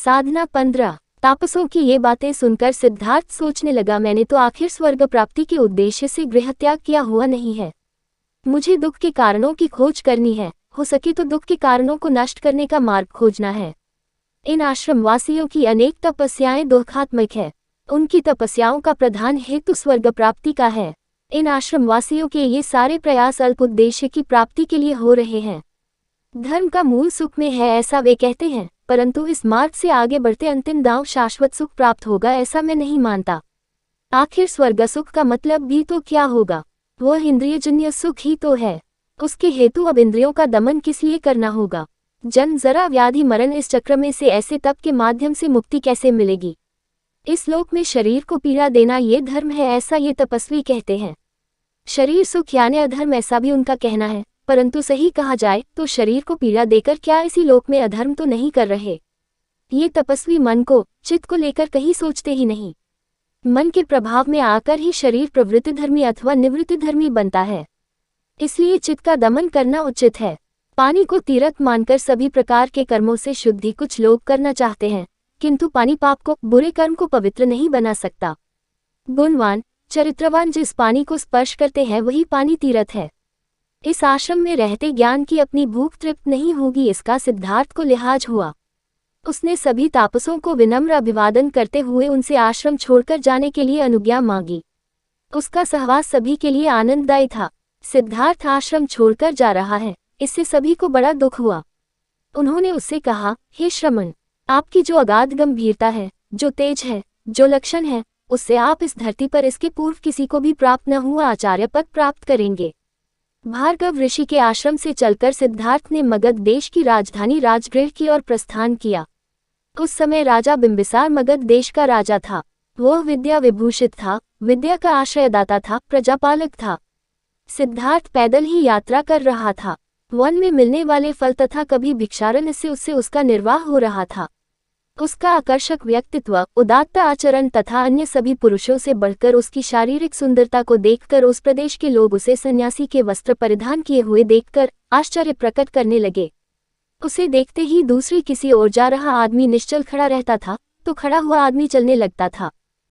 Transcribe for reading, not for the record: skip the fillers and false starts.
साधना 15। तापसों की ये बातें सुनकर सिद्धार्थ सोचने लगा, मैंने तो आखिर स्वर्ग प्राप्ति के उद्देश्य से गृहत्याग किया हुआ नहीं है। मुझे दुख के कारणों की खोज करनी है, हो सके तो दुख के कारणों को नष्ट करने का मार्ग खोजना है। इन आश्रमवासियों की अनेक तपस्याएं दुखात्मक है। उनकी तपस्याओं का प्रधान हेतु स्वर्ग प्राप्ति का है। इन आश्रमवासियों के ये सारे प्रयास अल्प उद्देश्य की प्राप्ति के लिए हो रहे हैं। धर्म का मूल सुख में है ऐसा वे कहते हैं, परंतु इस मार्ग से आगे बढ़ते अंतिम दांव शाश्वत सुख प्राप्त होगा ऐसा मैं नहीं मानता। आखिर स्वर्ग सुख का मतलब भी तो क्या होगा? वह इंद्रियजन्य सुख ही तो है। उसके हेतु अब इंद्रियों का दमन किस लिए करना होगा? जन्म जरा व्याधि मरण इस चक्र में से ऐसे तप के माध्यम से मुक्ति कैसे मिलेगी? इस लोक में शरीर को पीड़ा देना ये धर्म है ऐसा ये तपस्वी कहते हैं। शरीर सुख यानी अधर्म ऐसा भी उनका कहना है, परंतु सही कहा जाए तो शरीर को पीड़ा देकर क्या इसी लोक में अधर्म तो नहीं कर रहे? ये तपस्वी मन को, चित्त को लेकर कहीं सोचते ही नहीं। मन के प्रभाव में आकर ही शरीर प्रवृत्ति धर्मी अथवा निवृत्ति धर्मी बनता है। इसलिए चित्त का दमन करना उचित है। पानी को तीर्थ मानकर सभी प्रकार के कर्मों से शुद्धि कुछ लोग करना चाहते हैं, किंतु पानी पाप को, बुरे कर्म को पवित्र नहीं बना सकता। गुणवान, चरित्रवान जिस पानी को स्पर्श करते हैं वही पानी तीर्थ है। इस आश्रम में रहते ज्ञान की अपनी भूख तृप्त नहीं होगी, इसका सिद्धार्थ को लिहाज हुआ। उसने सभी तापसों को विनम्र अभिवादन करते हुए उनसे आश्रम छोड़कर जाने के लिए अनुज्ञा मांगी। उसका सहवास सभी के लिए आनंददायी था। सिद्धार्थ आश्रम छोड़कर जा रहा है, इससे सभी को बड़ा दुख हुआ। उन्होंने उससे कहा, हे श्रमण, आपकी जो अगाध गंभीरता है, जो तेज है, जो लक्षण है, उससे आप इस धरती पर इसके पूर्व किसी को भी प्राप्त न हुआ आचार्य पद प्राप्त करेंगे। भार्गव ऋषि के आश्रम से चलकर सिद्धार्थ ने मगध देश की राजधानी राजगृह की ओर प्रस्थान किया। उस समय राजा बिंबिसार मगध देश का राजा था। वह विद्या विभूषित था, विद्या का आश्रयदाता था, प्रजापालक था। सिद्धार्थ पैदल ही यात्रा कर रहा था। वन में मिलने वाले फल तथा कभी भिक्षारण से उससे उसका निर्वाह हो रहा था। उसका आकर्षक व्यक्तित्व, उदात्त आचरण तथा अन्य सभी पुरुषों से बढ़कर उसकी शारीरिक सुंदरता को देखकर उस प्रदेश के लोग उसे सन्यासी के वस्त्र परिधान किए हुए देखकर आश्चर्य प्रकट करने लगे। उसे देखते ही दूसरी किसी ओर जा रहा आदमी निश्चल खड़ा रहता था, तो खड़ा हुआ आदमी चलने लगता था।